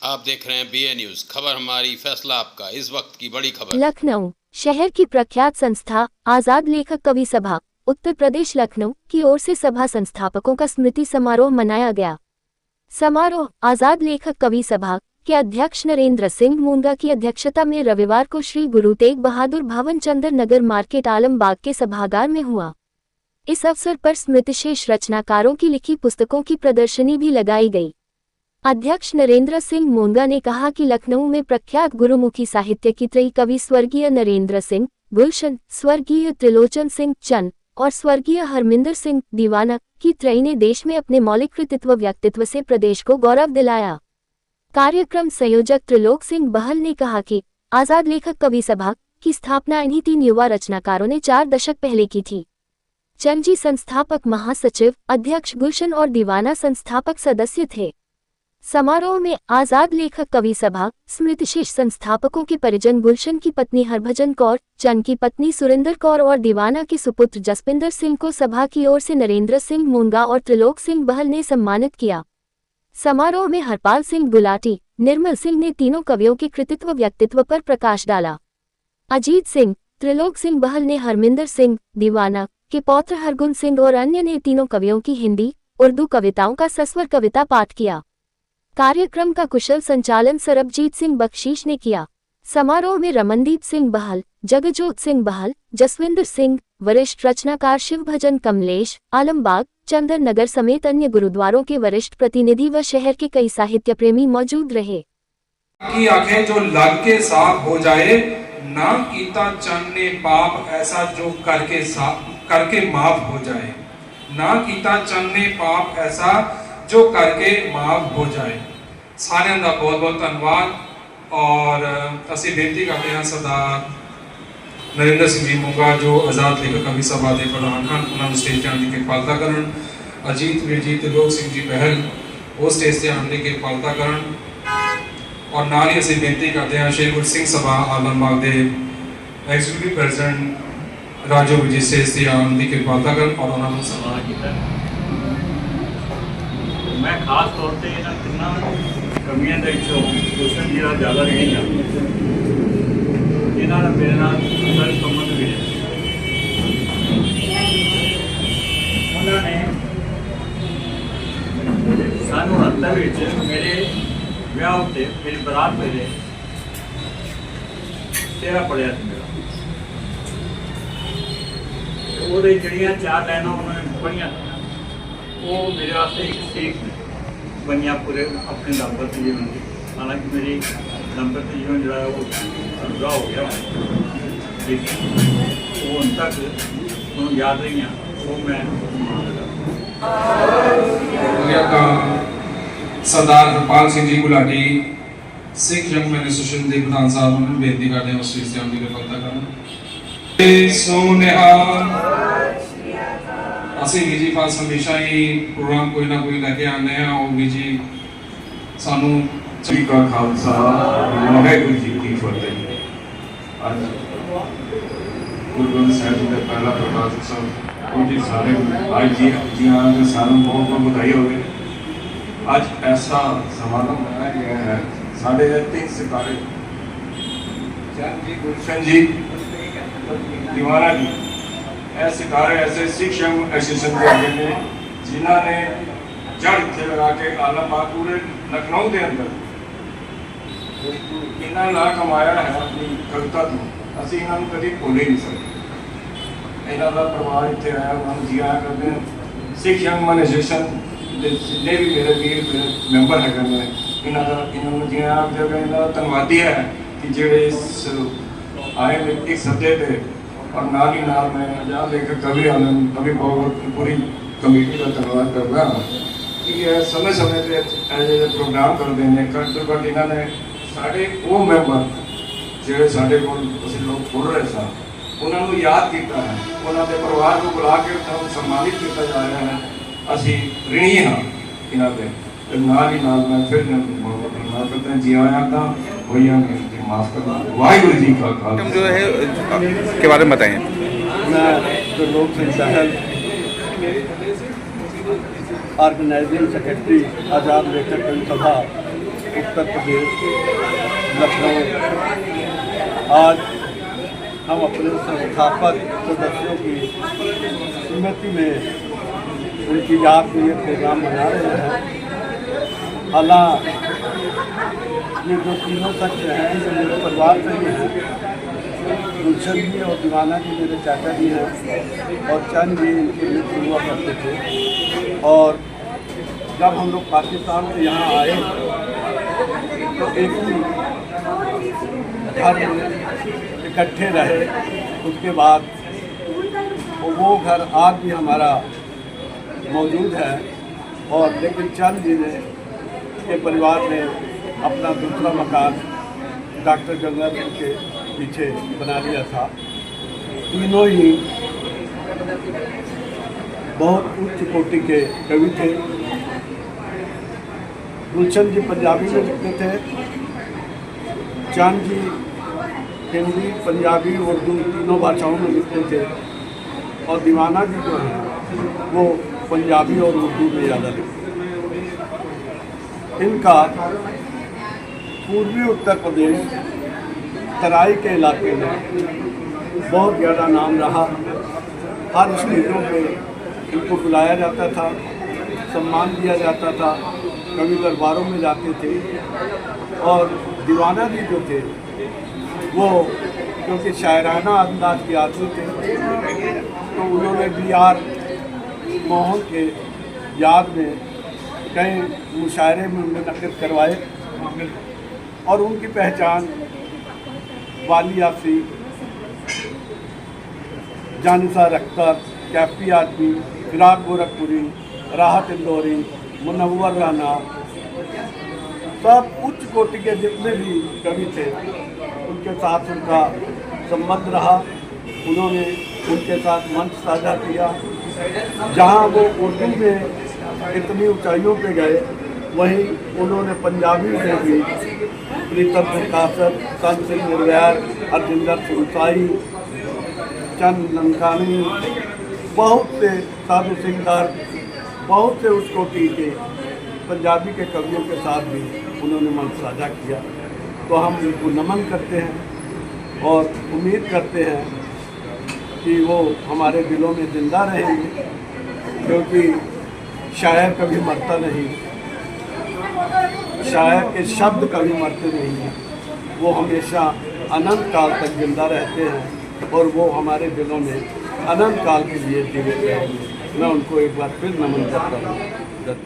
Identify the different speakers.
Speaker 1: आप देख रहे हैं BA न्यूज, खबर हमारी फैसला आपका। इस वक्त की बड़ी खबर।
Speaker 2: लखनऊ शहर की प्रख्यात संस्था आजाद लेखक कवि सभा उत्तर प्रदेश लखनऊ की ओर से सभा संस्थापकों का स्मृति समारोह मनाया गया। समारोह आजाद लेखक कवि सभा के अध्यक्ष नरेंद्र सिंह मूंगा की अध्यक्षता में रविवार को श्री गुरु तेग बहादुर भवन चंदर नगर मार्केट आलमबाग के सभागार में हुआ। इस अवसर पर स्मृतिशेष रचनाकारों की लिखी पुस्तकों की प्रदर्शनी भी लगाई गई। अध्यक्ष नरेंद्र सिंह मूंगा ने कहा कि लखनऊ में प्रख्यात गुरुमुखी साहित्य की त्रयी कवि स्वर्गीय नरेंद्र सिंह गुलशन, स्वर्गीय त्रिलोचन सिंह चंद और स्वर्गीय हरमिंदर सिंह दीवाना की त्रयी ने देश में अपने मौलिक कृतित्व व्यक्तित्व से प्रदेश को गौरव दिलाया। कार्यक्रम संयोजक त्रिलोक सिंह बहल ने कहा कि आजाद लेखक कवि सभा की स्थापना इन्हीं 3 युवा रचनाकारों ने 4 दशक पहले की थी। चंद जी संस्थापक महासचिव, अध्यक्ष गुलशन और दीवाना संस्थापक सदस्य थे। समारोह में आजाद लेखक कवि सभा स्मृतिशेष संस्थापकों के परिजन गुलशन की पत्नी हरभजन कौर, चंद की पत्नी सुरेंद्र कौर और दीवाना के सुपुत्र जसपिंदर सिंह को सभा की ओर से नरेंद्र सिंह मूंगा और त्रिलोक सिंह बहल ने सम्मानित किया। समारोह में हरपाल सिंह गुलाटी, निर्मल सिंह ने तीनों कवियों के कृतित्व व्यक्तित्व पर प्रकाश डाला। अजीत सिंह, त्रिलोक सिंह बहल ने हरमिंदर सिंह दीवाना के पौत्र हरगुन सिंह और अन्य ने तीनों कवियों की हिंदी, उर्दू कविताओं का सस्वर कविता पाठ किया। कार्यक्रम का कुशल संचालन सरबजीत सिंह बख्शीश ने किया। समारोह में रमनदीप सिंह बहल, जगजोत सिंह बहल, जसविंदर सिंह, वरिष्ठ रचनाकार शिवभजन कमलेश, आलमबाग, चंदर नगर समेत अन्य गुरुद्वारों के वरिष्ठ प्रतिनिधि व शहर के कई साहित्य प्रेमी मौजूद रहे।
Speaker 3: की आंखें जो लग के साफ हो जाए, ना कीता चंद ने पाप ऐसा जो करके माफ हो जाए, ना कीता चंद ने पाप ऐसा जो करके माफ हो जाए। सारिਆਂ ਦਾ बहुत बहुत धन्यवाद। और ਅਸੀਂ ਬੇਨਤੀ ਕਰਦੇ ਹਾਂ सरदार नरेंद्र सिंह जी मूंगा जो आजाद लेखक कवि सभा के प्रधान हैं, उन्होंने स्टेज पर आने की किरपालता करन। अजीत वीर जी त्रिलोक सिंह जी बहल वो स्टेज से आने की किरपालता करन। और नाल ही ਅਸੀਂ ਬੇਨਤੀ ਕਰਦੇ ਹਾਂ श्री गुरु सिंह सभा आलमबाग के एग्जीक्यूटिव प्रेसिडेंट राजो जी स्टेज से आने की किरपालता करन और उन्होंने सम्मान किया।
Speaker 4: मैं खास तौर पर इन्होंने तिना कमियों के विचों क्वेश्चन जो ज़्यादा नहीं है, इन्होंने मेरे नाल संबंध भी उन्होंने सानू हत्या मेरे विआह उत्ते मेरी बरात मेरे तेरा पढ़िया मेरा वो जड़ियाँ 4 लाइना उन्होंने पढ़िया वो मेरे वास्ते एक सीख बनिया पूरे अपने दाम्पत्य जीवन की। हालांकि मेरी दाम्पत्य जीवन जो है वो पूरा हो गया, लेकिन वो उन तक याद रही हैं, वो मैं
Speaker 3: सरदार हरपाल सिंह जी गुलाटी सिख यंग एसोसिएशन के प्रधान साहब उन्होंने बेनती करते हैं उस चीज़ की किरपालता करना। सोनिहाल ਅਸੀਂ ਵੀ ਜੀ ਪਾਸ ਹਮੇਸ਼ਾ ਹੀ ਪ੍ਰੋਗਰਾਮ ਕੋਈ ਨਾ ਕੋਈ ਲੈ ਕੇ ਆਉਂਦੇ ਆ। ਉਹ ਵੀ ਜੀ ਸਾਨੂੰ
Speaker 5: ਜੀ ਕਾ ਖਾਲਸਾ ਵਾਹਿਗੁਰੂ ਜੀ ਕੀ ਫਤਿਹ। ਅੱਜ ਗੁਰੂ ਗ੍ਰੰਥ ਸਾਹਿਬ ਜੀ ਦਾ ਪਹਿਲਾ ਪ੍ਰਕਾਸ਼ ਉਤਸਵ ਉਹ ਜੀ ਸਾਰੇ ਅੱਜ ਜੀ ਆਇਆਂ ਨੂੰ ਸਾਨੂੰ ਬਹੁਤ ਬਹੁਤ ਵਧਾਈ ਹੋਵੇ। ਅੱਜ ਐਸਾ ਸਮਾਗਮ ਮਨਾਇਆ ਗਿਆ ਹੈ। ਸਾਡੇ 3 ਸਿਤਾਰੇ ਚੰਦ ਜੀ, ਗੁਲਸ਼ਨ जी, दीवाना जी, ऐसे सितारे ऐसे सिख यंग एसोसिएशन के आगे ने जिन्होंने जड़ इत्थे लगा के आलमबाग पूरे लखनऊ के अंदर इन्ना ला कमाया है अपनी कविता तो असी इन्होंने कभी भूल ही नहीं सकते। इन्हों का परिवार इतने आया, उन्होंने जी आया करते हैं। सिख यंग एसोसिएशन जितने भी मेरे वीर मेरे मैंबर है इन्होंने जी आया जगह इन्होंने धन्यवादी है कि जेड़े इस आए एक सदे थे। और नाल ही नाल मैं आजाद लेखक कवि आलम कवि बहुत पूरी कमेटी का धन्यवाद करता हाँ कि समय समय पर ऐसे प्रोग्राम करते हैं। घट तो घट इन्होंने साढ़े वो मैंबर जोड़े साढ़े को लोग बोल रहे सन उन्होंने याद किया है, उन्होंने परिवार को बुला के उन्होंने सम्मानित किया जा रहा है। असी ऋणी हाँ इन्होंने नाल ही नाल मैं फिर धन्यवाद करते हैं। जी आया था वही माफ करना। वाहिगुरू जी का खालसा
Speaker 6: जो है के बारे में बताएं।
Speaker 7: मैं त्रिलोक सिंह बहल ऑर्गेनाइजिंग सेक्रेटरी आजाद लेखक कवि सभा उत्तर प्रदेश लखनऊ। आज हम अपने संस्थापक सदस्यों की स्मृति में उनकी याद में ये प्रोग्राम मना रहे हैं। हालांकि ये जो तीनों शख्स हैं जो मेरे परिवार से ही हैं, गुलशन जी और दीवाना जी मेरे चाचा जी हैं और चंद जी इनके मित्र हुआ करते थे। और जब हम लोग पाकिस्तान से यहाँ आए तो एक ही घर में इकट्ठे रहे। उसके बाद वो घर आज भी हमारा मौजूद है। और लेकिन चंद जी ने के परिवार ने अपना दूसरा मकान डॉक्टर गंगाधर के पीछे बना लिया था। तीनों ही बहुत उच्च कोटि के कवि थे। गुलशन जी पंजाबी में लिखते थे, चंद जी हिंदी, पंजाबी, उर्दू तीनों भाषाओं में लिखते थे और दीवाना जी जो हैं वो पंजाबी और उर्दू में ज़्यादा लिखते थे। इनका पूर्वी उत्तर प्रदेश तराई के इलाके में बहुत ज़्यादा नाम रहा। हर स्टेजों पे इनको बुलाया जाता था, सम्मान दिया जाता था, कवि दरबारों में जाते थे। और दीवाना जी जो थे वो क्योंकि शायराना अंदाज के आदमी थे तो उन्होंने B.R. मोहन के याद में कई मुशायरे में उन्हें नक़द करवाए और उनकी पहचान वाली यासी, जानिसार अख्तर, कैफी आदमी, फिराक गोरखपुरी, राहत इंदौरी, मुनव्वर राना, सब उच्च कोटि के जितने भी कवि थे उनके साथ उनका संबंध रहा। उन्होंने उनके साथ मंच साझा किया। जहाँ वो उर्दू में इतनी ऊंचाइयों पे गए वहीं उन्होंने पंजाबी में भी प्रीतम सिंह कासर, संत सिंह निर्वैर, अर्जिंदर सिंह साई, चंद ननकानी, बहुत से साधु सिंह दर, बहुत से उस कोटि के पंजाबी के कवियों के साथ भी उन्होंने मंच साझा किया। तो हम उनको नमन करते हैं और उम्मीद करते हैं कि वो हमारे दिलों में जिंदा रहेंगे, क्योंकि शायर कभी मरता नहीं, शायर के शब्द कभी मरते नहीं हैं, वो हमेशा अनंत काल तक जिंदा रहते हैं और वो हमारे दिलों में अनंत काल के लिए जीवित रहेंगे। मैं उनको एक बार फिर नमन करता हूँ।